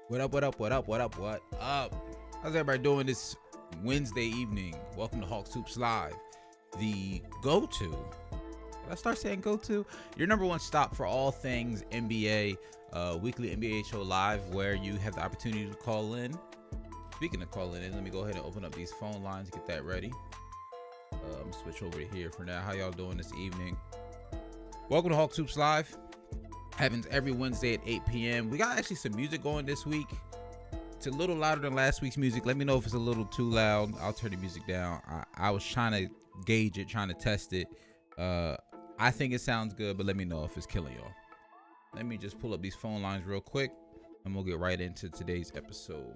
What up, what up, what up, what up, what up? How's everybody doing this Wednesday evening? Welcome to Hawks Hoops Live, the go-to. Did I start saying go-to? Your number one stop for all things NBA, weekly NBA show live, where you have the opportunity to call in. Speaking of calling in, let me go ahead and open up these phone lines, get that ready. I'm switch over here for now. How y'all doing this evening? Welcome to Hawks Hoops Live. Happens every Wednesday at 8 p.m. We got actually some music going this week. It's a little louder than last week's music. Let me know if it's a little too loud. I'll turn the music down. I was trying to gauge it, trying to test it. I think it sounds good, but let me know if it's killing y'all. Let me just pull up these phone lines real quick, and we'll get right into today's episode.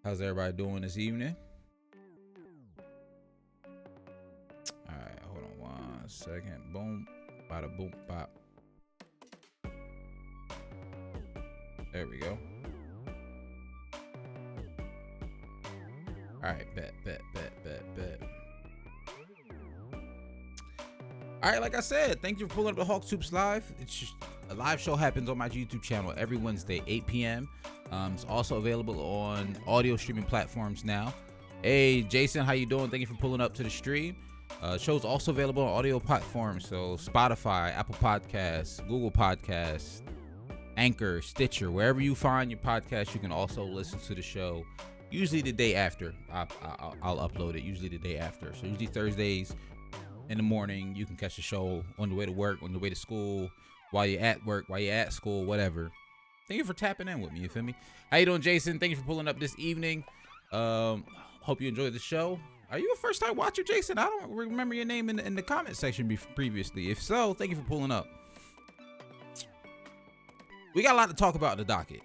How's everybody doing this evening? Second, boom, bada boom, bop. There we go. All right, bet. All right, like I said, thank you for pulling up the Hawks Hoops Live. It's just a live show happens on my YouTube channel every Wednesday, 8 p.m. It's also available on audio streaming platforms now. Hey, Jason, how you doing? Thank you for pulling up to the stream. Show's also available on audio platforms, so Spotify, Apple Podcasts, Google Podcasts, Anchor, Stitcher, wherever you find your podcast, you can also listen to the show. Usually the day after, I'll upload it. Usually the day after, so usually Thursdays in the morning. You can catch the show on the way to work, on the way to school, while you're at work, while you're at school, whatever. Thank you for tapping in with me. You feel me? How you doing, Jason? Thank you for pulling up this evening. Hope you enjoyed the show. Are you a first-time watcher, Jason? I don't remember your name in the comment section previously. If so, thank you for pulling up. We got a lot to talk about in the docket.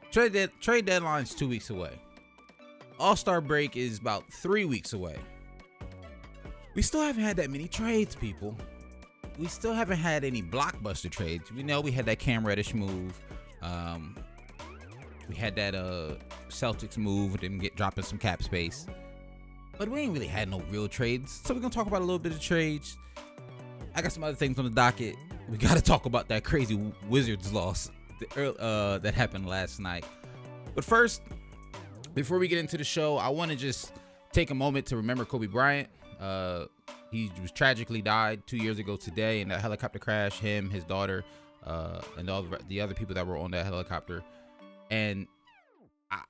Trade deadline's 2 weeks away. All-Star break is about 3 weeks away. We still haven't had that many trades, people. We still haven't had any blockbuster trades. We know we had that Cam Reddish move. We had that Celtics move, them dropping some cap space. But we ain't really had no real trades, so we're gonna talk about a little bit of trades. I got some other things on the docket. We gotta talk about that crazy Wizards loss that happened last night. But first, before we get into the show, I want to just take a moment to remember Kobe Bryant. He was tragically died 2 years ago today in that helicopter crash. Him, his daughter, and all the other people that were on that helicopter. And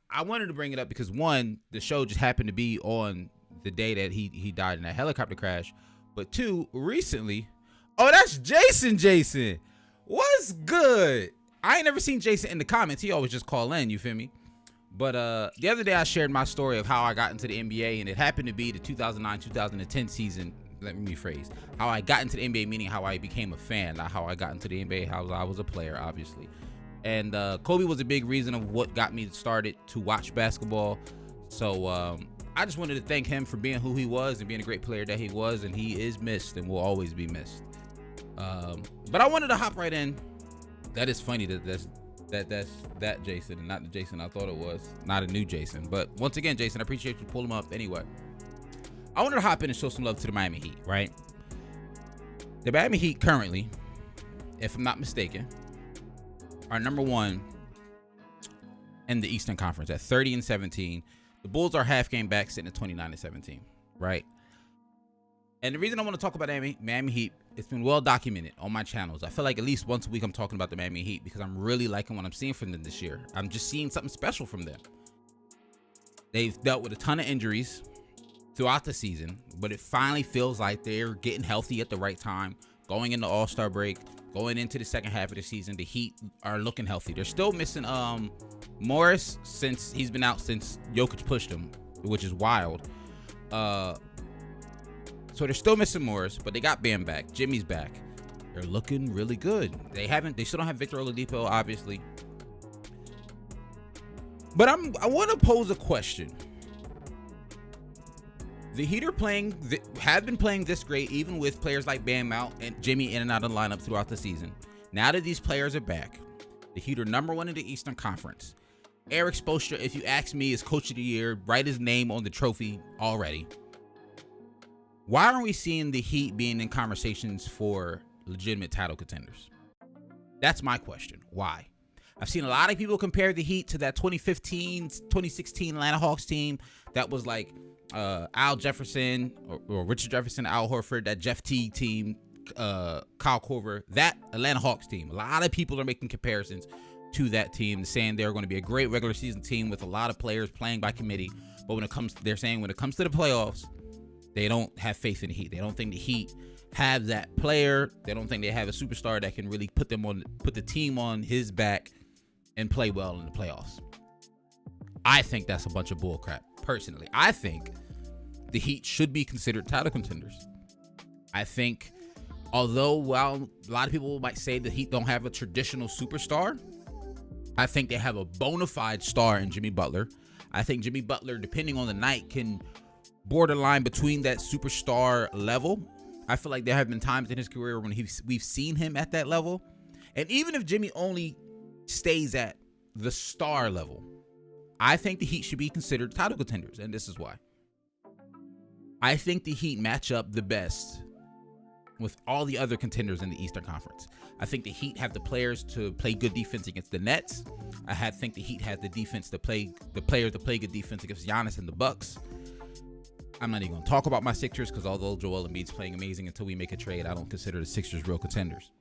I wanted to bring it up because, one, the show just happened to be on the day that he died in that helicopter crash. But two, recently, oh, that's Jason. What's good? I ain't never seen Jason in the comments. He always just call in, you feel me? But the other day I shared my story of how I got into the NBA, and it happened to be the 2009-2010 season. Let me rephrase. How I got into the NBA, meaning how I became a fan, not how I got into the NBA, how I was a player, obviously. And Kobe was a big reason of what got me started to watch basketball. So I just wanted to thank him for being who he was and being a great player that he was, and he is missed and will always be missed. But I wanted to hop right in. That is funny that's that Jason and not the Jason I thought it was. Not a new Jason. But once again, Jason, I appreciate you pulling him up anyway. I wanted to hop in and show some love to the Miami Heat, right? The Miami Heat currently, if I'm not mistaken, are number one in the Eastern Conference at 30-17. The Bulls are half game back, sitting at 29-17, right? And the reason I want to talk about Miami Heat, it's been well documented on my channels. I feel like at least once a week I'm talking about the Miami Heat because I'm really liking what I'm seeing from them this year. I'm just seeing something special from them. They've dealt with a ton of injuries throughout the season, but it finally feels like they're getting healthy at the right time, going into All-Star break, going into the second half of the season. The Heat are looking healthy. They're still missing Morris since he's been out since Jokic pushed him, which is wild. So they're still missing Morris, but they got Bam back. Jimmy's back. They're looking really good. They still don't have Victor Oladipo, obviously. But I want to pose a question. The Heat have been playing this great, even with players like Bam out and Jimmy in and out of the lineup throughout the season. Now that these players are back, the Heat are number one in the Eastern Conference. Eric Spoelstra, if you ask me, is Coach of the Year. Write his name on the trophy already. Why aren't we seeing the Heat being in conversations for legitimate title contenders? That's my question. Why? I've seen a lot of people compare the Heat to that 2015, 2016 Atlanta Hawks team that was like Al Jefferson or Richard Jefferson, Al Horford, that Jeff Teague team, Kyle Korver, that Atlanta Hawks team. A lot of people are making comparisons to that team, saying they're going to be a great regular season team with a lot of players playing by committee. But they're saying when it comes to the playoffs, they don't have faith in the Heat. They don't think the Heat have that player. They don't think they have a superstar that can really put the team on his back and play well in the playoffs. I think that's a bunch of bullcrap. Personally, I think the Heat should be considered title contenders. I think, although while a lot of people might say the Heat don't have a traditional superstar, I think they have a bona fide star in Jimmy Butler. I think Jimmy Butler, depending on the night, can borderline between that superstar level. I feel like there have been times in his career when we've seen him at that level. And even if Jimmy only stays at the star level, I think the Heat should be considered title contenders, and this is why. I think the Heat match up the best with all the other contenders in the Eastern Conference. I think the Heat have the players to play good defense against the Nets. I think the Heat has the defense to play, the players to play good defense against Giannis and the Bucks. I'm not even going to talk about my Sixers because although Joel Embiid's playing amazing until we make a trade, I don't consider the Sixers real contenders.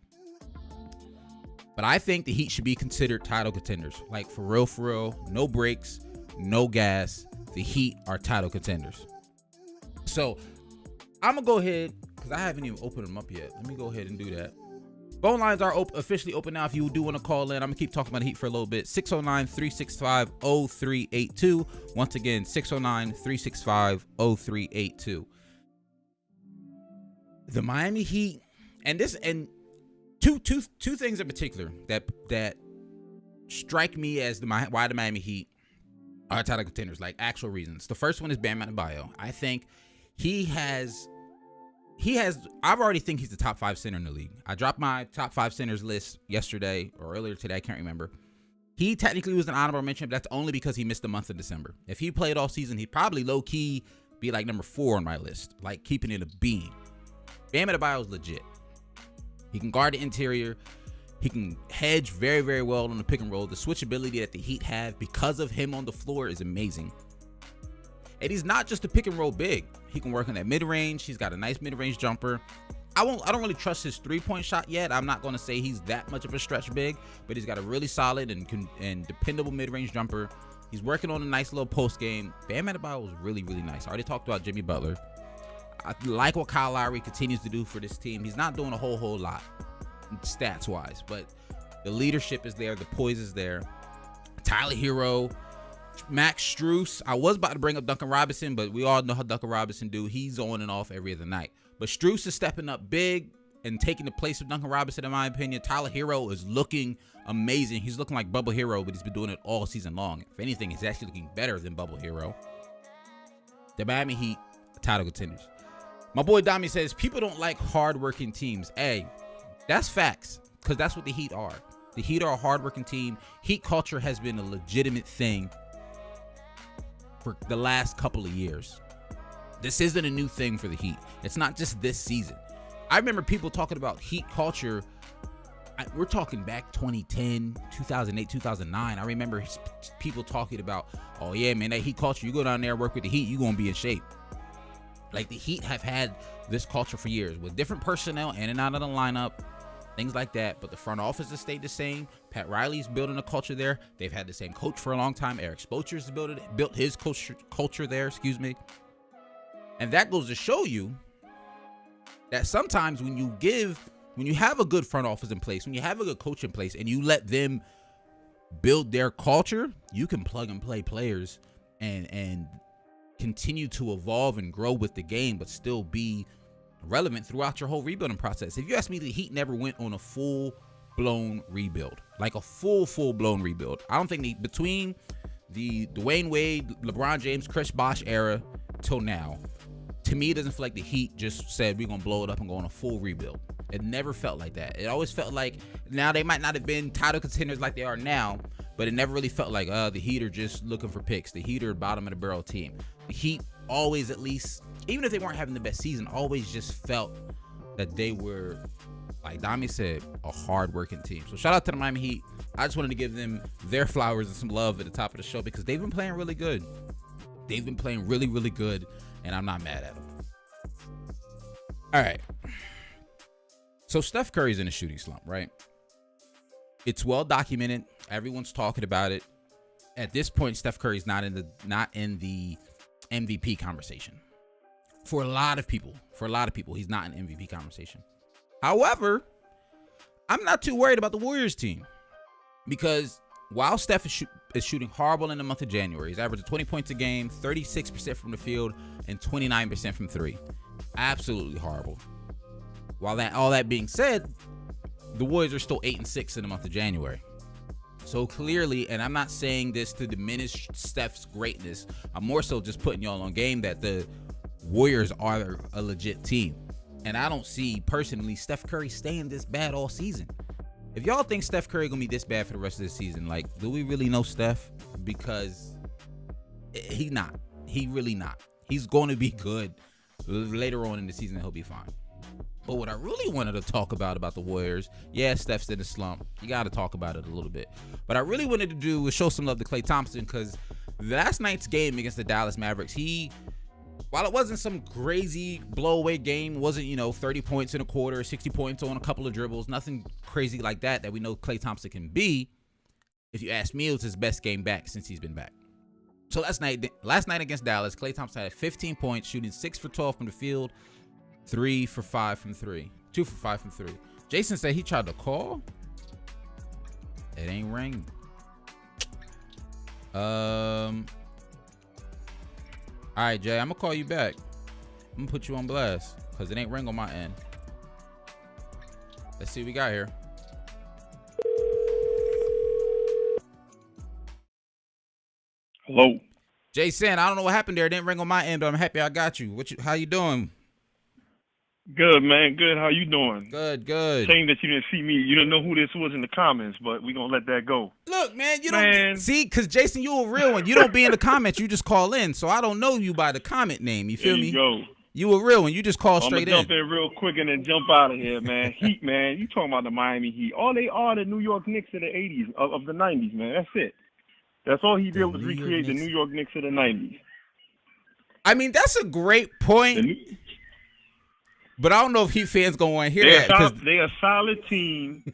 But I think the Heat should be considered title contenders. Like, for real, no breaks, no gas. The Heat are title contenders. So, I'm going to go ahead, because I haven't even opened them up yet. Let me go ahead and do that. Phone lines are officially open now if you do want to call in. I'm going to keep talking about the Heat for a little bit. 609-365-0382. Once again, 609-365-0382. The Miami Heat, and two things in particular that strike me as why the Miami Heat are title contenders, like actual reasons. The first one is Bam Adebayo. I think I've already think he's the top 5 center in the league. I dropped my top 5 centers list yesterday or earlier today. I can't remember. He technically was an honorable mention, but that's only because he missed the month of December. If he played all season, he'd probably low key be like number 4 on my list, like keeping it a beam. Bam Adebayo is legit. He can guard the interior. He can hedge very, very well on the pick and roll. The switchability that the Heat have because of him on the floor is amazing. And he's not just a pick and roll big. He can work on that mid-range. He's got a nice mid-range jumper. I don't really trust his three-point shot yet. I'm not going to say he's that much of a stretch big, but he's got a really solid and dependable mid-range jumper. He's working on a nice little post game. Bam Adebayo was really, really nice. I already talked about Jimmy Butler. I like what Kyle Lowry continues to do for this team. He's not doing a whole lot stats-wise, but the leadership is there. The poise is there. Tyler Hero, Max Strus. I was about to bring up Duncan Robinson, but we all know how Duncan Robinson do. He's on and off every other night. But Strus is stepping up big and taking the place of Duncan Robinson, in my opinion. Tyler Hero is looking amazing. He's looking like Bubble Hero, but he's been doing it all season long. If anything, he's actually looking better than Bubble Hero. The Miami Heat, title contenders. My boy Dami says, people don't like hardworking teams. Hey, that's facts, because that's what the Heat are. The Heat are a hardworking team. Heat culture has been a legitimate thing for the last couple of years. This isn't a new thing for the Heat. It's not just this season. I remember people talking about Heat culture. We're talking back 2010, 2008, 2009. I remember people talking about, oh yeah, man, that Heat culture, you go down there, work with the Heat, you're going to be in shape. Like, the Heat have had this culture for years with different personnel in and out of the lineup, things like that. But the front office has stayed the same. Pat Riley's building a culture there. They've had the same coach for a long time. Eric Spoelstra's built his culture there, And that goes to show you that sometimes when you have a good front office in place, when you have a good coach in place, and you let them build their culture, you can plug and play players and continue to evolve and grow with the game, but still be relevant throughout your whole rebuilding process. If you ask me, the Heat never went on a full-blown rebuild, like a full-blown rebuild. I don't think between the Dwayne Wade, LeBron James, Chris Bosh era till now, to me, it doesn't feel like the Heat just said we're going to blow it up and go on a full rebuild. It never felt like that. It always felt like, now they might not have been title contenders like they are now, but it never really felt like, the Heat are just looking for picks. The Heat are bottom of the barrel team. The Heat always, at least, even if they weren't having the best season, always just felt that they were like Dami said, a hard-working team. So shout out to the Miami Heat. I just wanted to give them their flowers and some love at the top of the show because they've been playing really good. They've been playing really, really good, and I'm not mad at them. All right. So Steph Curry's in a shooting slump, right? It's well documented. Everyone's talking about it. At this point, Steph Curry's not in the MVP conversation. For a lot of people, he's not in MVP conversation. However, I'm not too worried about the Warriors team because while Steph is shooting horrible in the month of January, he's averaging 20 points a game, 36% from the field, and 29% from three. Absolutely horrible. While all that being said, the Warriors are still 8-6 in the month of January. So clearly, and I'm not saying this to diminish Steph's greatness, I'm more so just putting y'all on game that the Warriors are a legit team. And I don't see, personally, Steph Curry staying this bad all season. If y'all think Steph Curry gonna be this bad for the rest of the season, like, do we really know Steph? Because he's not. He really not. He's going to be good later on in the season. He'll be fine. But what I really wanted to talk about the Warriors, yeah, Steph's in a slump. You got to talk about it a little bit. But I really wanted to do was show some love to Klay Thompson because last night's game against the Dallas Mavericks, while it wasn't some crazy blowaway game, wasn't, 30 points in a quarter, 60 points on a couple of dribbles, nothing crazy like that we know Klay Thompson can be. If you ask me, it was his best game back since he's been back. So last night against Dallas, Klay Thompson had 15 points, shooting 6 for 12 from the field, 3 for 5 from 3, 2 for 5 from 3. Jason said he tried to call. It ain't ringing. All right, Jay, I'm gonna call you back. I'm gonna put you on blast because it ain't ring on my end. Let's see what we got here. Hello. Jason, I don't know what happened there. It didn't ring on my end, but I'm happy I got you. How you doing? Good, man. Good. How you doing? Good. Shame that you didn't see me. You didn't know who this was in the comments, but we gonna let that go. Look, man, you don't see, because Jason, you a real one. You don't be in the comments. You just call in. So I don't know you by the comment name. You feel me? Go. You a real one. You just call straight in. I'm gonna jump in real quick and then jump out of here, man. Heat, man. You talking about the Miami Heat? All they are the New York Knicks of the '80s, of the '90s, man. That's it. That's all he did was recreate the New York Knicks of the '90s. I mean, that's a great point. But I don't know if Heat fans gonna want to hear that. They're a solid team,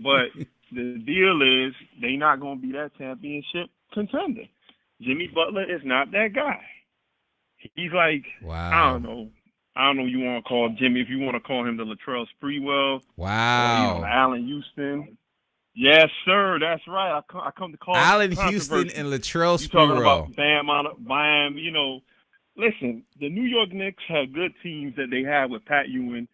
but the deal is they not gonna be that championship contender. Jimmy Butler is not that guy. He's like, wow. I don't know. You want to call Jimmy, if you want to call him the Latrell Sprewell. Wow. Allen Houston. Yes, sir. That's right. I come to call Allen Houston and Latrell Sprewell. You talking about Bam, Listen, the New York Knicks have good teams that they have with Pat Ewing.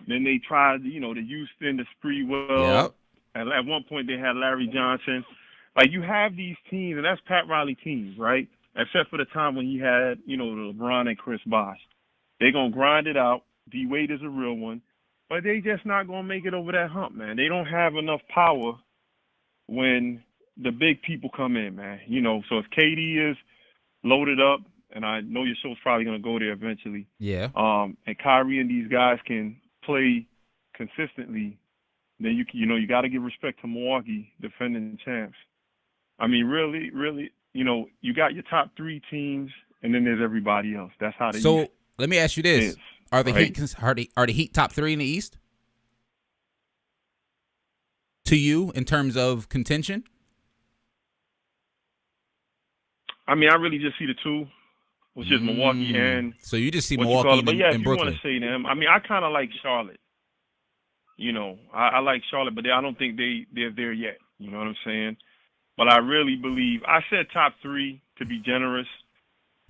Then they tried, the Houston, the Sprewell. Yep. And at one point they had Larry Johnson. Like, you have these teams, and that's Pat Riley teams, right? Except for the time when he had, the LeBron and Chris Bosh. They're going to grind it out. D-Wade is a real one. But they just not going to make it over that hump, man. They don't have enough power when the big people come in, man. So if KD is loaded up, and I know your show's probably going to go there eventually. Yeah. And Kyrie and these guys can play consistently, then you got to give respect to Milwaukee, defending champs. I mean, really, you got your top three teams, and then there's everybody else. That's how they. So let me ask you this: Are the right? Heat are the Heat top three in the East? To you, in terms of contention? I mean, I really just see the two. Which is Milwaukee and so you just see Milwaukee and if you Brooklyn. want to say them, I mean, I kind of like Charlotte. I like Charlotte, but I don't think they're there yet. You know what I'm saying? But I really believe I said top three to be generous.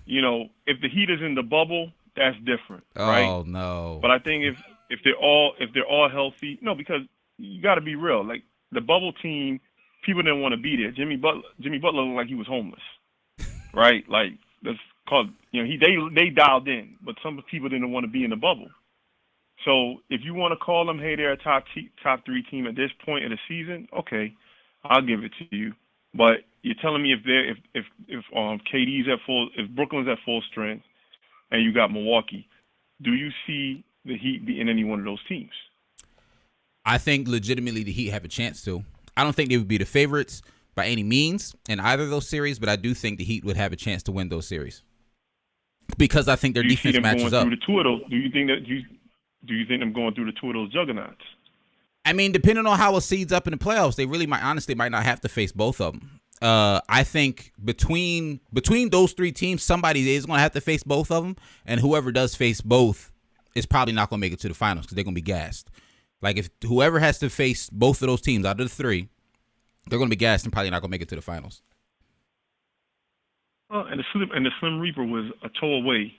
If the Heat is in the bubble, that's different, right? Oh no! But I think if they're all healthy, no, because you got to be real. Like the bubble team, people didn't want to be there. Jimmy Butler looked like he was homeless, right? Like that's. Cause they dialed in, but some people didn't want to be in the bubble. So if you want to call them, hey, they're a top three team at this point in the season, okay, I'll give it to you. But you're telling me if KD's at full, if Brooklyn's at full strength, and you got Milwaukee, do you see the Heat being any one of those teams? I think legitimately the Heat have a chance to. I don't think they would be the favorites by any means in either of those series, but I do think the Heat would have a chance to win those series because I think their defense matches up. Do you see them going through the two of those? Do you think them going through the two of those juggernauts? I mean, depending on how it seeds up in the playoffs, they really might not have to face both of them. I think between those three teams, somebody is going to have to face both of them, and whoever does face both is probably not going to make it to the finals because they're going to be gassed. Like if whoever has to face both of those teams out of the three, they're going to be gassed and probably not going to make it to the finals. And the Slim Reaper was a toe away.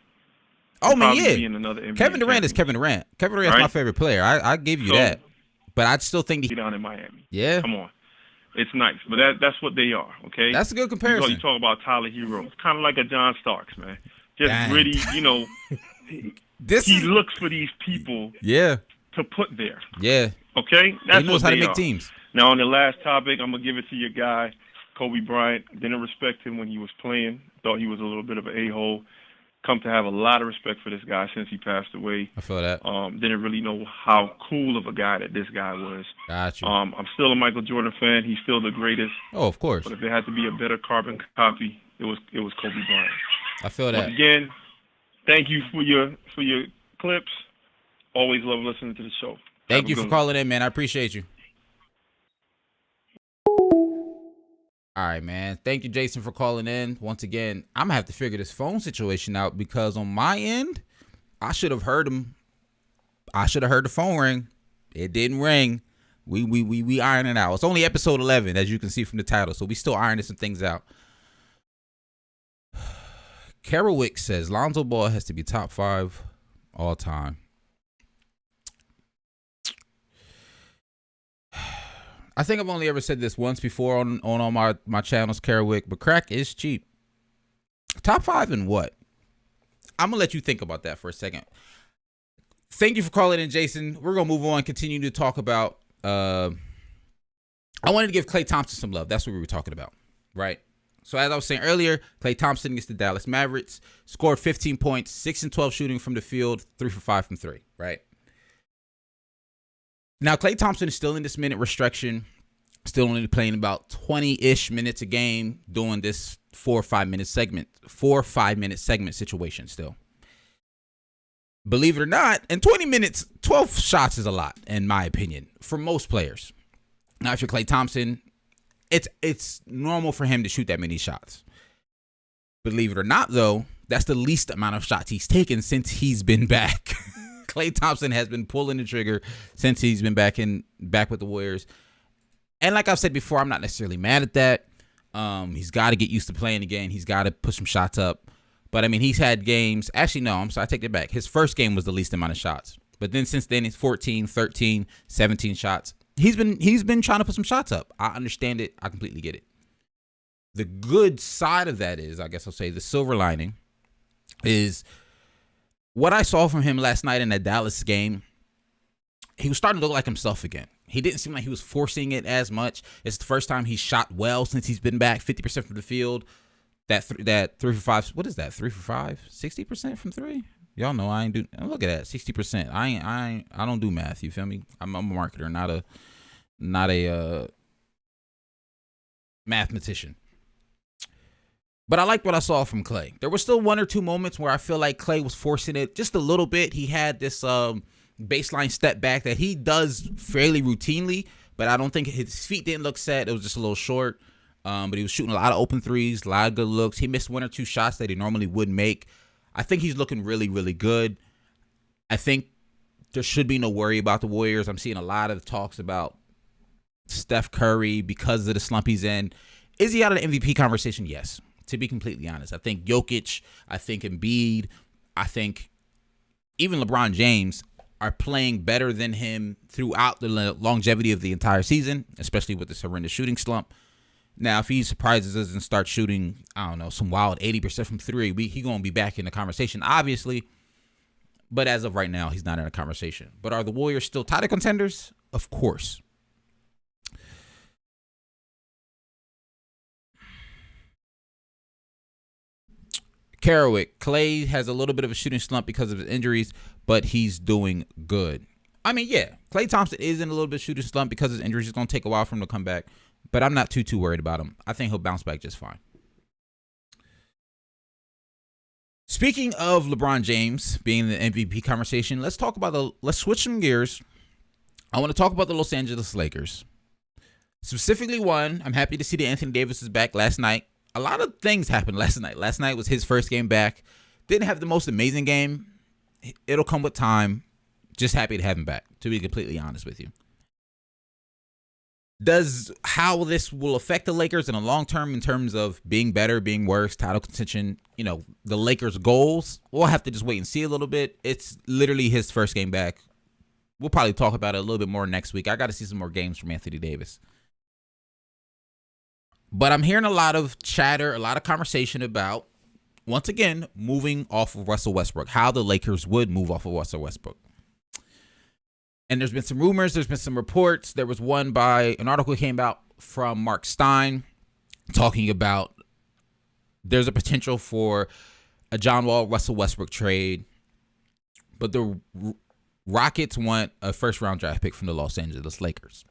Oh man, yeah. Kevin Durant is Kevin Durant. Kevin Durant's my favorite player. I give you that, but I still think down in Miami. Yeah, come on, it's nice, but that's what they are. Okay, that's a good comparison. You talk about Tyler Hero, it's kind of like a John Starks, man. Just really, he looks for these people. Yeah. To put there. Yeah. Okay? That's he knows what how to make are. teams. Now, on the last topic, I'm going to give it to your guy, Kobe Bryant. Didn't respect him when he was playing. Thought he was a little bit of an a-hole. Come to have a lot of respect for this guy since he passed away. I feel that. Didn't really know how cool of a guy that this guy was. Gotcha. I'm still a Michael Jordan fan. He's still the greatest. Oh, of course. But if there had to be a better carbon copy, it was Kobe Bryant. I feel that. Once again, thank you for your clips. Always love listening to the show. Thank you for calling in, man. I appreciate you. All right, man. Thank you, Jason, for calling in. Once again, I'm going to have to figure this phone situation out because on my end, I should have heard him. I should have heard the phone ring. It didn't ring. We iron it out. It's only episode 11, as you can see from the title, so we still ironing some things out. Carol Wick says, Lonzo Ball has to be top 5 all time. I think I've only ever said this once before on all my channels, Kerwick, but crack is cheap. Top 5 in what? I'm going to let you think about that for a second. Thank you for calling in, Jason. We're going to move on, continue to talk about... I wanted to give Klay Thompson some love. That's what we were talking about, right? So as I was saying earlier, Klay Thompson against the Dallas Mavericks scored 15 points, 6 and 12 shooting from the field, 3 for 5 from 3, right? Now, Klay Thompson is still in this minute restriction, still only playing about 20-ish minutes a game, doing this 4 or 5 minute segment situation still. Believe it or not, in 20 minutes, 12 shots is a lot, in my opinion, for most players. Now, if you're Klay Thompson, it's normal for him to shoot that many shots. Believe it or not, though, that's the least amount of shots he's taken since he's been back. Klay Thompson has been pulling the trigger since he's been back with the Warriors. And like I've said before, I'm not necessarily mad at that. He's got to get used to playing again. He's got to push some shots up. But, I mean, he's had games. Actually, no, I'm sorry. I take it back. His first game was the least amount of shots. But then since then, it's 14, 13, 17 shots. He's been trying to put some shots up. I understand it. I completely get it. The good side of that is, I guess I'll say, the silver lining is what I saw from him last night in that Dallas game. He was starting to look like himself again. He didn't seem like he was forcing it as much. It's the first time he shot well since he's been back, 50% from the field. That 3 for 5. What is that? 3 for 5? 60% from 3? Y'all know I ain't do. Look at that, 60%. I don't do math. You feel me? I'm a marketer, not a mathematician. But I liked what I saw from Klay. There were still 1 or 2 moments where I feel like Klay was forcing it just a little bit. He had this baseline step back that he does fairly routinely, but I don't think his feet didn't look set. It was just a little short. But he was shooting a lot of open threes, a lot of good looks. He missed 1 or 2 shots that he normally wouldn't make. I think he's looking really, really good. I think there should be no worry about the Warriors. I'm seeing a lot of talks about Steph Curry because of the slump he's in. Is he out of the MVP conversation? Yes, to be completely honest. I think Jokic, I think Embiid, I think even LeBron James are playing better than him throughout the longevity of the entire season, especially with this horrendous shooting slump. Now, if he surprises us and starts shooting, I don't know, some wild 80% from 3, he going to be back in the conversation, obviously. But as of right now, he's not in a conversation. But are the Warriors still title contenders? Of course. Kerwick, Klay has a little bit of a shooting slump because of his injuries, but he's doing good. I mean, yeah, Klay Thompson is in a little bit of shooting slump because his injury is going to take a while for him to come back. But I'm not too worried about him. I think he'll bounce back just fine. Speaking of LeBron James being in the MVP conversation, let's switch some gears. I want to talk about the Los Angeles Lakers. Specifically one, I'm happy to see that Anthony Davis is back last night. A lot of things happened last night. Last night was his first game back. Didn't have the most amazing game. It'll come with time. Just happy to have him back, to be completely honest with you. How this will affect the Lakers in the long term in terms of being better, being worse, title contention, the Lakers' goals, we'll have to just wait and see a little bit. It's literally his first game back. We'll probably talk about it a little bit more next week. I got to see some more games from Anthony Davis. But I'm hearing a lot of chatter, a lot of conversation about, once again, moving off of Russell Westbrook, how the Lakers would move off of Russell Westbrook. And there's been some rumors, there's been some reports. There was one by an article that came out from Mark Stein talking about there's a potential for a John Wall, Russell Westbrook trade. But the Rockets want a first-round draft pick from the Los Angeles Lakers.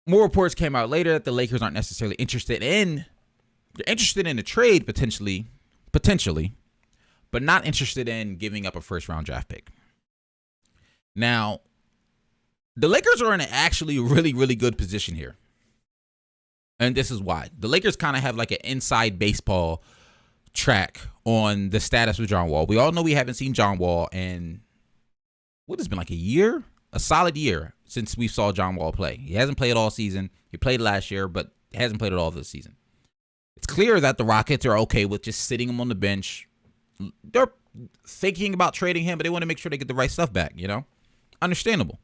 More reports came out later that the Lakers aren't necessarily interested in. They're interested in a trade potentially, but not interested in giving up a first-round draft pick. Now, the Lakers are in an actually really, really good position here. And this is why. The Lakers kind of have like an inside baseball track on the status of John Wall. We all know we haven't seen John Wall in, what has been like a year? A solid year since we saw John Wall play. He hasn't played all season. He played last year, but hasn't played it all this season. It's clear that the Rockets are okay with just sitting him on the bench. They're thinking about trading him, but they want to make sure they get the right stuff back, Understandable.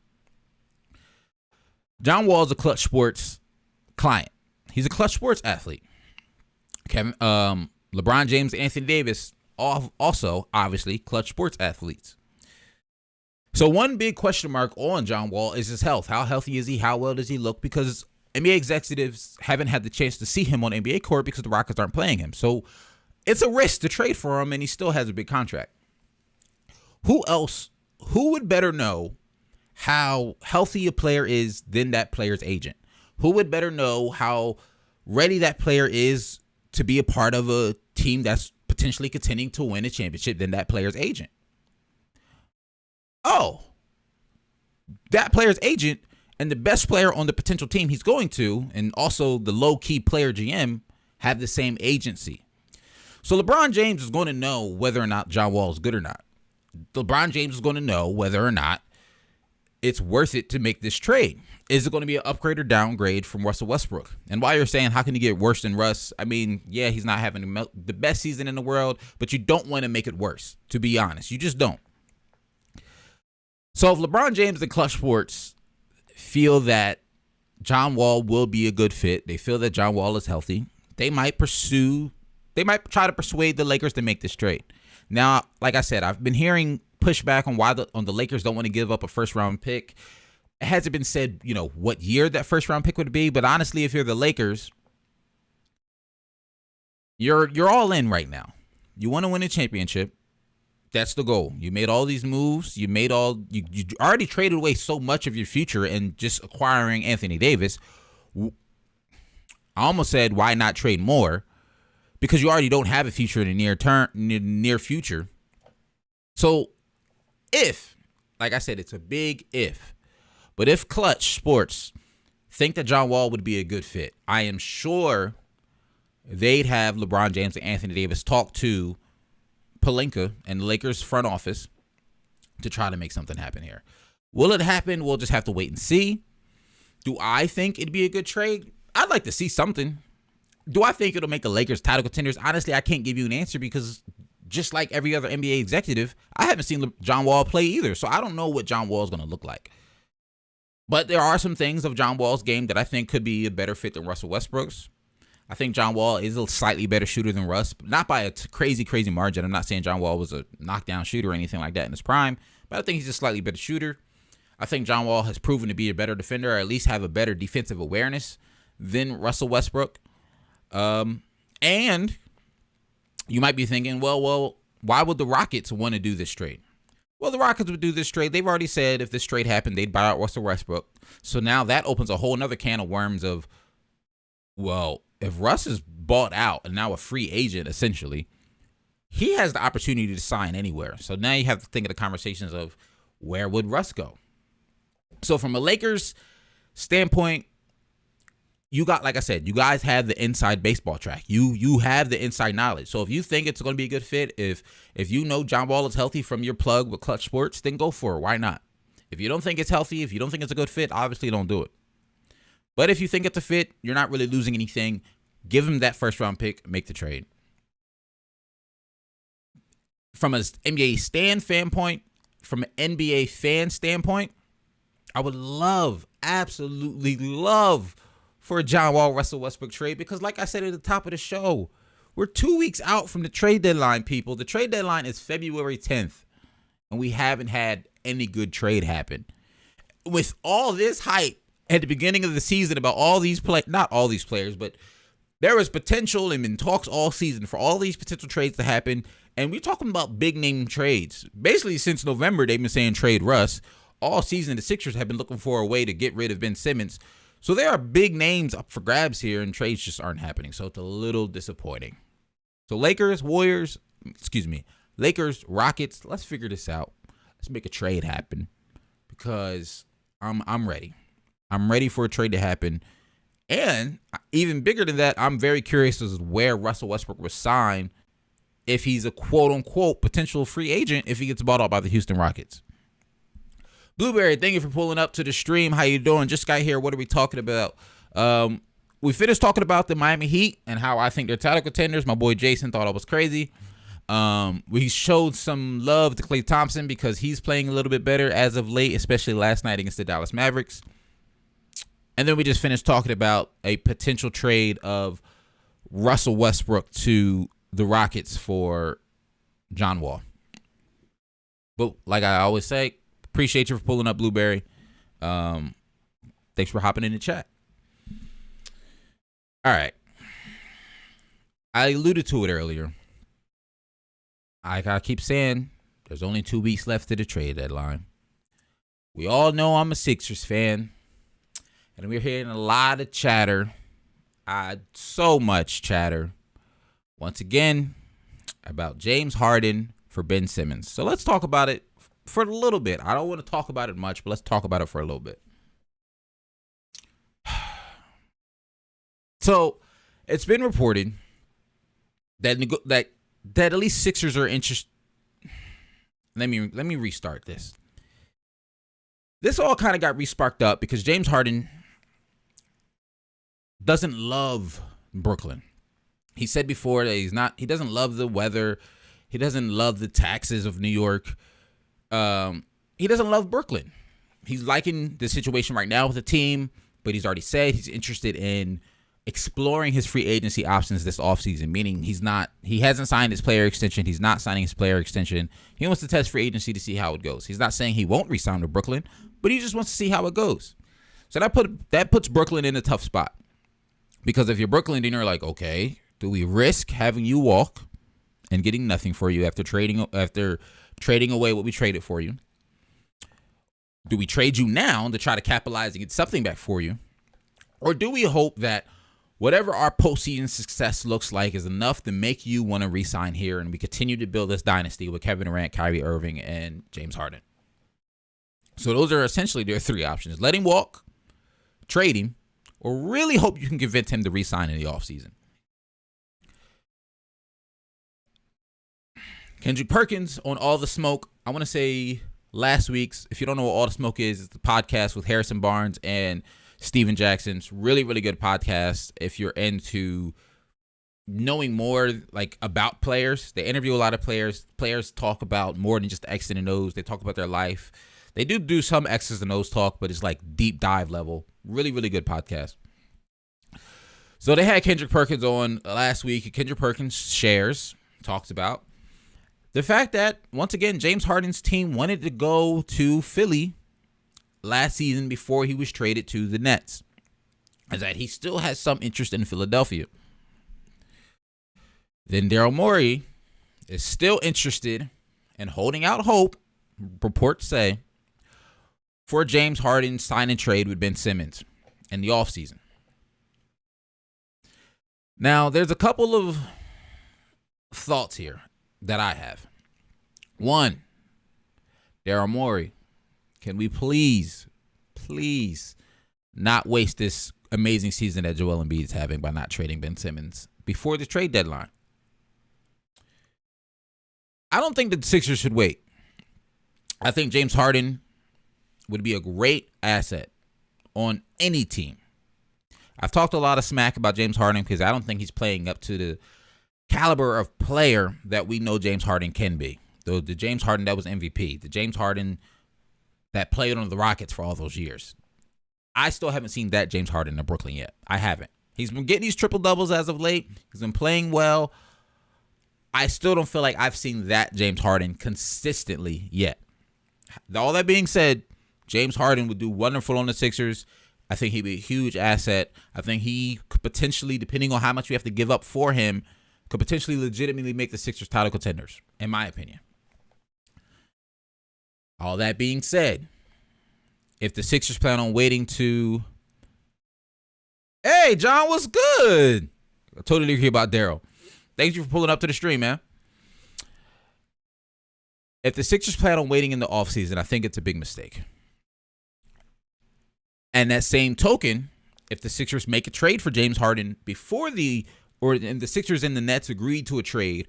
John Wall is a Clutch Sports client. He's a Clutch Sports athlete. LeBron James, Anthony Davis, also, obviously, Clutch Sports athletes. So one big question mark on John Wall is his health. How healthy is he? How well does he look? Because NBA executives haven't had the chance to see him on NBA court because the Rockets aren't playing him. So it's a risk to trade for him, and he still has a big contract. Who would better know how healthy a player is than that player's agent? Who would better know how ready that player is to be a part of a team that's potentially contending to win a championship than that player's agent? Oh, that player's agent and the best player on the potential team he's going to, and also the low-key player GM, have the same agency. So LeBron James is going to know whether or not John Wall is good or not. LeBron James is going to know whether or not it's worth it to make this trade. Is it going to be an upgrade or downgrade from Russell Westbrook? And while you're saying, how can he get worse than Russ? I mean, yeah, he's not having the best season in the world, but you don't want to make it worse, to be honest. You just don't. So if LeBron James and Clutch Sports feel that John Wall will be a good fit, they feel that John Wall is healthy, they might try to persuade the Lakers to make this trade. Now, like I said, I've been hearing pushback on why the Lakers don't want to give up a first-round pick. It hasn't been said, what year that first-round pick would be, but honestly, if you're the Lakers, you're all in right now. You want to win a championship. That's the goal. You made all these moves. You already traded away so much of your future in just acquiring Anthony Davis. I almost said, why not trade more? Because you already don't have a future in the near future. So if, like I said, it's a big if, but if Clutch Sports think that John Wall would be a good fit, I am sure they'd have LeBron James and Anthony Davis talk to Pelinka and the Lakers front office to try to make something happen here. Will it happen? We'll just have to wait and see. Do I think it'd be a good trade? I'd like to see something. Do I think it'll make the Lakers title contenders? Honestly, I can't give you an answer because just like every other NBA executive, I haven't seen John Wall play either. So I don't know what John Wall is going to look like. But there are some things of John Wall's game that I think could be a better fit than Russell Westbrook's. I think John Wall is a slightly better shooter than Russ, but not by a crazy margin. I'm not saying John Wall was a knockdown shooter or anything like that in his prime, but I think he's a slightly better shooter. I think John Wall has proven to be a better defender, or at least have a better defensive awareness than Russell Westbrook. And you might be thinking, well, why would the Rockets want to do this trade? Well, the Rockets would do this trade. They've already said if this trade happened, they'd buy out Russell Westbrook. So now that opens a whole nother can of worms of, well, if Russ is bought out and now a free agent, essentially, he has the opportunity to sign anywhere. So now you have to think of the conversations of where would Russ go? So from a Lakers standpoint, you got, like I said, you guys have the inside baseball track. You have the inside knowledge. So if you think it's going to be a good fit, if you know John Wall is healthy from your plug with Clutch Sports, then go for it. Why not? If you don't think it's healthy, if you don't think it's a good fit, obviously don't do it. But if you think it's a fit, you're not really losing anything. Give him that first-round pick, make the trade. From an NBA standpoint, from an NBA fan standpoint, I would love, absolutely love for a John Wall, Russell Westbrook trade because, like I said at the top of the show, we're 2 weeks out from the trade deadline, people. The trade deadline is February 10th, and we haven't had any good trade happen. With all this hype at the beginning of the season about all these not all these players, but there was potential and been talks all season for all these potential trades to happen, and we're talking about big-name trades. Basically, since November, they've been saying trade Russ. All season, the Sixers have been looking for a way to get rid of Ben Simmons. So there are big names up for grabs here, and trades just aren't happening. So it's a little disappointing. So Lakers, Rockets, let's figure this out. Let's make a trade happen because I'm ready. I'm ready for a trade to happen. And even bigger than that, I'm very curious as to where Russell Westbrook was signed if he's a quote-unquote potential free agent if he gets bought out by the Houston Rockets. Blueberry, thank you for pulling up to the stream. How you doing? Just got here. What are we talking about? We finished talking about the Miami Heat and how I think they're title contenders. My boy Jason thought I was crazy. We showed some love to Klay Thompson because he's playing a little bit better as of late, especially last night against the Dallas Mavericks. And then we just finished talking about a potential trade of Russell Westbrook to the Rockets for John Wall. But like I always say, appreciate you for pulling up, Blueberry. Thanks for hopping in the chat. All right. I alluded to it earlier. I gotta keep saying there's only 2 weeks left to the trade deadline. We all know I'm a Sixers fan, and we're hearing a lot of chatter. So much chatter. Once again, about James Harden for Ben Simmons. So let's talk about it for a little bit. I don't want to talk about it much, but let's talk about it for a little bit. So it's been reported that at least Sixers are interested. Let me restart this. This all kind of got re-sparked up because James Harden doesn't love Brooklyn. He said before that he doesn't love the weather. He doesn't love the taxes of New York. He doesn't love Brooklyn. He's liking the situation right now with the team, but he's already said he's interested in exploring his free agency options this offseason, meaning he hasn't signed his player extension. He's not signing his player extension. He wants to test free agency to see how it goes. He's not saying he won't re-sign with Brooklyn, but he just wants to see how it goes. So that puts Brooklyn in a tough spot. Because if you're Brooklyn, then you're like, okay, do we risk having you walk and getting nothing for you after trading away what we traded for you? Do we trade you now to try to capitalize and get something back for you? Or do we hope that whatever our postseason success looks like is enough to make you want to re-sign here and we continue to build this dynasty with Kevin Durant, Kyrie Irving, and James Harden? So those are essentially their three options. Let him walk, trade him, or really hope you can convince him to re-sign in the offseason. Kendrick Perkins on All the Smoke. I want to say last week's, if you don't know what All the Smoke is, it's the podcast with Harrison Barnes and Steven Jackson. It's really, really good podcast if you're into knowing more like about players. They interview a lot of players. Players talk about more than just the X and the O's. They talk about their life. They do some X's and O's talk, but it's like deep dive level. Really, really good podcast. So they had Kendrick Perkins on last week. Kendrick Perkins talks about the fact that, once again, James Harden's team wanted to go to Philly last season before he was traded to the Nets, is that he still has some interest in Philadelphia. Then Daryl Morey is still interested in holding out hope reports say, for James Harden sign and trade with Ben Simmons in the offseason. Now, there's a couple of thoughts here that I have. One, Daryl Morey, can we please not waste this amazing season that Joel Embiid is having by not trading Ben Simmons before the trade deadline? I don't think the Sixers should wait. I think James Harden would be a great asset on any team. I've talked a lot of smack about James Harden because I don't think he's playing up to the caliber of player that we know James Harden can be. The James Harden that was MVP, the James Harden that played on the Rockets for all those years. I still haven't seen that James Harden in Brooklyn yet. I haven't. He's been getting these triple-doubles as of late. He's been playing well. I still don't feel like I've seen that James Harden consistently yet. All that being said, James Harden would do wonderful on the Sixers. I think he'd be a huge asset. I think he could potentially, depending on how much we have to give up for him, could potentially legitimately make the Sixers title contenders, in my opinion. All that being said, if the Sixers plan on waiting to... Hey, John, what's good? I totally agree about Daryl. Thank you for pulling up to the stream, man. If the Sixers plan on waiting in the offseason, I think it's a big mistake. And that same token, if the Sixers make a trade for James Harden before the Sixers and the Nets agreed to a trade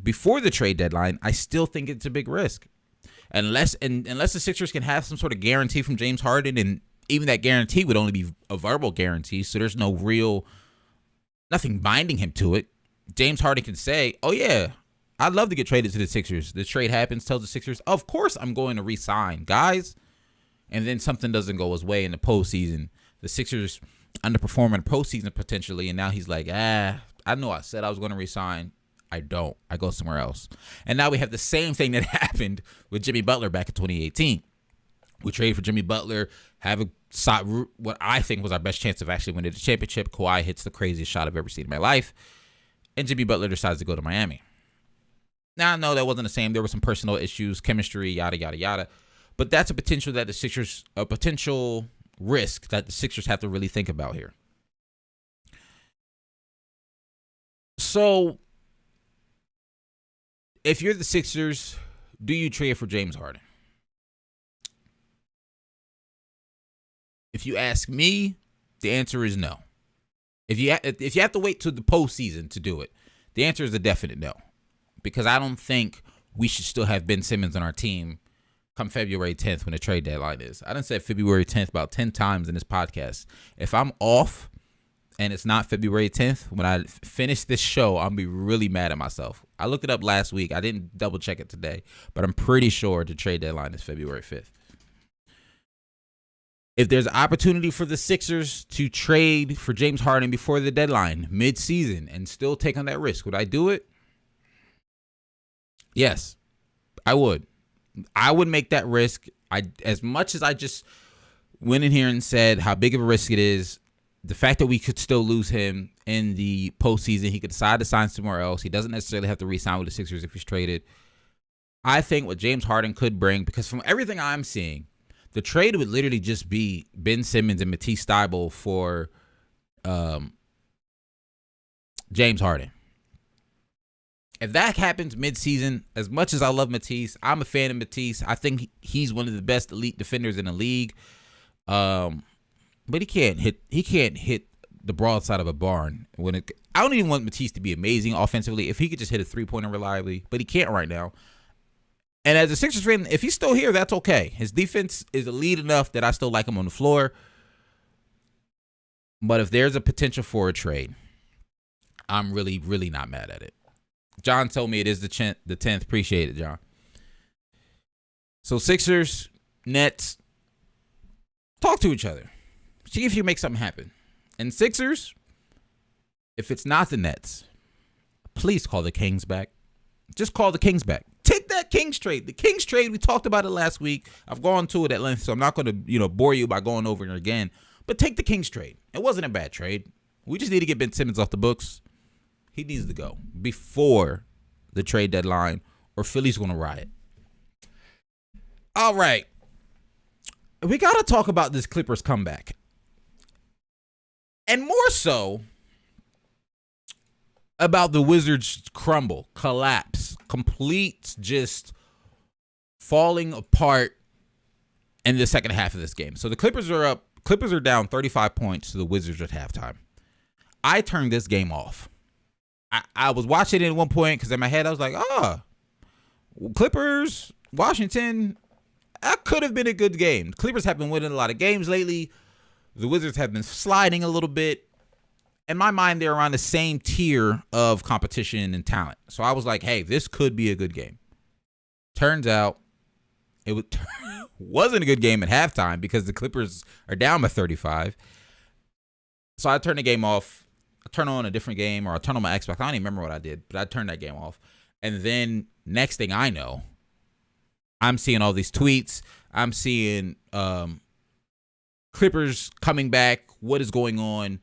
before the trade deadline, I still think it's a big risk. Unless the Sixers can have some sort of guarantee from James Harden, and even that guarantee would only be a verbal guarantee, so there's nothing binding him to it. James Harden can say, oh yeah, I'd love to get traded to the Sixers. The trade happens, tells the Sixers, of course I'm going to re-sign, guys. And then something doesn't go his way in the postseason. The Sixers underperform in the postseason potentially, and now he's like, I know I said I was going to re-sign. I don't. I go somewhere else. And now we have the same thing that happened with Jimmy Butler back in 2018. We traded for Jimmy Butler, have what I think was our best chance of actually winning the championship. Kawhi hits the craziest shot I've ever seen in my life. And Jimmy Butler decides to go to Miami. Now, I know that wasn't the same. There were some personal issues, chemistry, yada, yada, yada. But that's a potential risk that the Sixers have to really think about here. So, if you're the Sixers, do you trade for James Harden? If you ask me, the answer is no. If you have to wait till the postseason to do it, the answer is a definite no. Because I don't think we should still have Ben Simmons on our team come February 10th when the trade deadline is. I done said February 10th about 10 times in this podcast. If I'm off and it's not February 10th, when I finish this show, I'll be really mad at myself. I looked it up last week. I didn't double check it today, but I'm pretty sure the trade deadline is February 5th. If there's an opportunity for the Sixers to trade for James Harden before the deadline, mid-season, and still take on that risk, would I do it? Yes, I would. I would make that risk. As much as I just went in here and said how big of a risk it is, the fact that we could still lose him in the postseason, he could decide to sign somewhere else. He doesn't necessarily have to re-sign with the Sixers if he's traded. I think what James Harden could bring, because from everything I'm seeing, the trade would literally just be Ben Simmons and Matisse Thybulle for James Harden. If that happens mid-season, as much as I love Matisse, I'm a fan of Matisse. I think he's one of the best elite defenders in the league. But he can't hit the broadside of a barn. I don't even want Matisse to be amazing offensively. If he could just hit a three-pointer reliably, but he can't right now. And as a Sixers fan, if he's still here, that's okay. His defense is elite enough that I still like him on the floor. But if there's a potential for a trade, I'm really, really not mad at it. John told me it is the 10th. Appreciate it, John. So Sixers, Nets, talk to each other. See if you make something happen. And Sixers, if it's not the Nets, please call the Kings back. Just call the Kings back. Take that Kings trade. The Kings trade, we talked about it last week. I've gone to it at length, so I'm not going to, bore you by going over it again. But take the Kings trade. It wasn't a bad trade. We just need to get Ben Simmons off the books. He needs to go before the trade deadline, or Philly's going to riot. All right. We got to talk about this Clippers comeback. And more so about the Wizards crumble, collapse, complete just falling apart in the second half of this game. So the Clippers are up. Clippers are down 35 points to the Wizards at halftime. I turned this game off. I was watching it at one point because in my head I was like, Clippers, Washington, that could have been a good game. Clippers have been winning a lot of games lately. The Wizards have been sliding a little bit. In my mind, they're on the same tier of competition and talent. So I was like, hey, this could be a good game. Turns out it wasn't a good game at halftime because the Clippers are down by 35. So I turned the game off. I turn on a different game, or I turn on my Xbox. I don't even remember what I did, but I turned that game off. And then next thing I know, I'm seeing all these tweets. I'm seeing Clippers coming back. What is going on?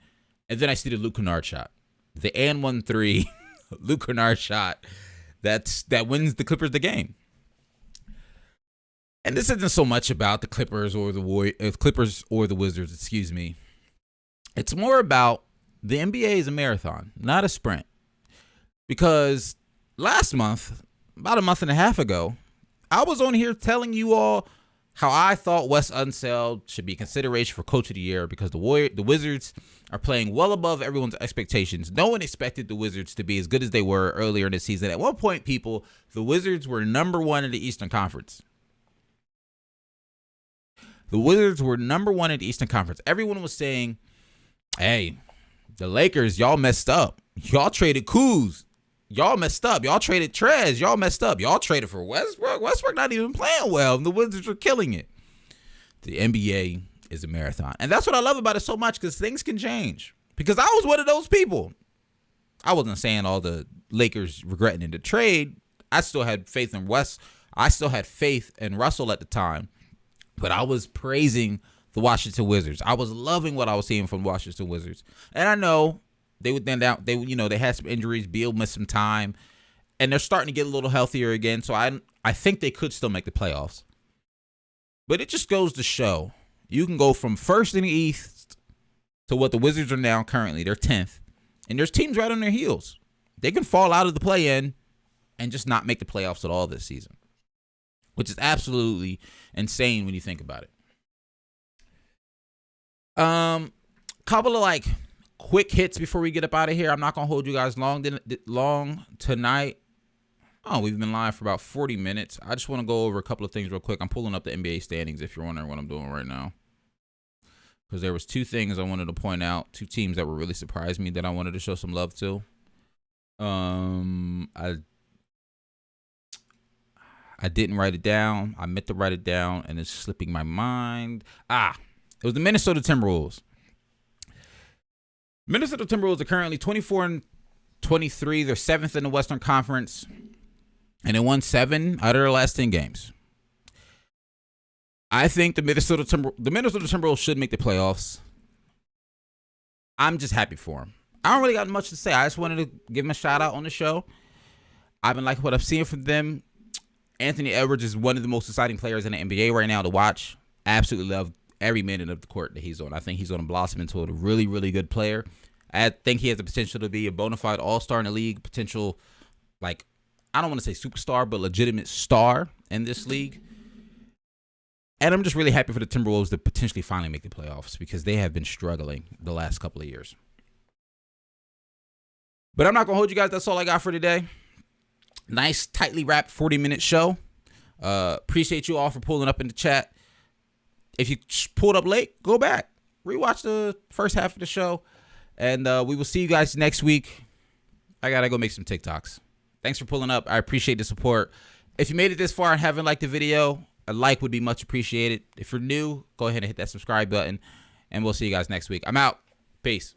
And then I see the Luke Kennard shot, the and 1-3 Luke Kennard shot that wins the Clippers the game. And this isn't so much about the Clippers or the Wizards, excuse me. It's more about the NBA is a marathon, not a sprint. Because last month, about a month and a half ago, I was on here telling you all how I thought Wes Unseld should be consideration for Coach of the Year because the Wizards are playing well above everyone's expectations. No one expected the Wizards to be as good as they were earlier in the season. At one point, people, the Wizards were number one in the Eastern Conference. The Wizards were number one in the Eastern Conference. Everyone was saying, hey, the Lakers, y'all messed up. Y'all traded Kuz. Y'all messed up. Y'all traded Trez. Y'all messed up. Y'all traded for Westbrook. Westbrook not even playing well. And the Wizards are killing it. The NBA is a marathon. And that's what I love about it so much because things can change. Because I was one of those people. I wasn't saying all the Lakers regretting the trade. I still had faith in West. I still had faith in Russell at the time. But I was praising the Washington Wizards. I was loving what I was seeing from Washington Wizards. And I know they had some injuries. Beal missed some time. And they're starting to get a little healthier again. So I think they could still make the playoffs. But it just goes to show you can go from first in the East to what the Wizards are now currently. They're 10th. And there's teams right on their heels. They can fall out of the play-in and just not make the playoffs at all this season. Which is absolutely insane when you think about it. Couple of quick hits before we get up out of here. I'm not gonna hold you guys long tonight. Oh, we've been live for about 40 minutes. I just want to go over a couple of things real quick. I'm pulling up the NBA standings if you're wondering what I'm doing right now. Because there was two things I wanted to point out, two teams that were really surprised me that I wanted to show some love to. I didn't write it down. I meant to write it down, and it's slipping my mind. It was the Minnesota Timberwolves. Minnesota Timberwolves are currently 24-23. They're 7th in the Western Conference, and they won 7 out of their last 10 games. I think the Minnesota Timberwolves should make the playoffs. I'm just happy for them. I don't really got much to say. I just wanted to give them a shout out on the show. I've been liking what I've seen from them. Anthony Edwards is one of the most exciting players in the NBA right now to watch. Absolutely love every minute of the court that he's on. I think he's going to blossom into a really, really good player. I think he has the potential to be a bona fide all-star in the league. Potential, I don't want to say superstar, but legitimate star in this league. And I'm just really happy for the Timberwolves to potentially finally make the playoffs because they have been struggling the last couple of years. But I'm not going to hold you guys. That's all I got for today. Nice, tightly wrapped 40-minute show. Appreciate you all for pulling up in the chat. If you pulled up late, go back. Rewatch the first half of the show. And we will see you guys next week. I got to go make some TikToks. Thanks for pulling up. I appreciate the support. If you made it this far and haven't liked the video, a like would be much appreciated. If you're new, go ahead and hit that subscribe button. And we'll see you guys next week. I'm out. Peace.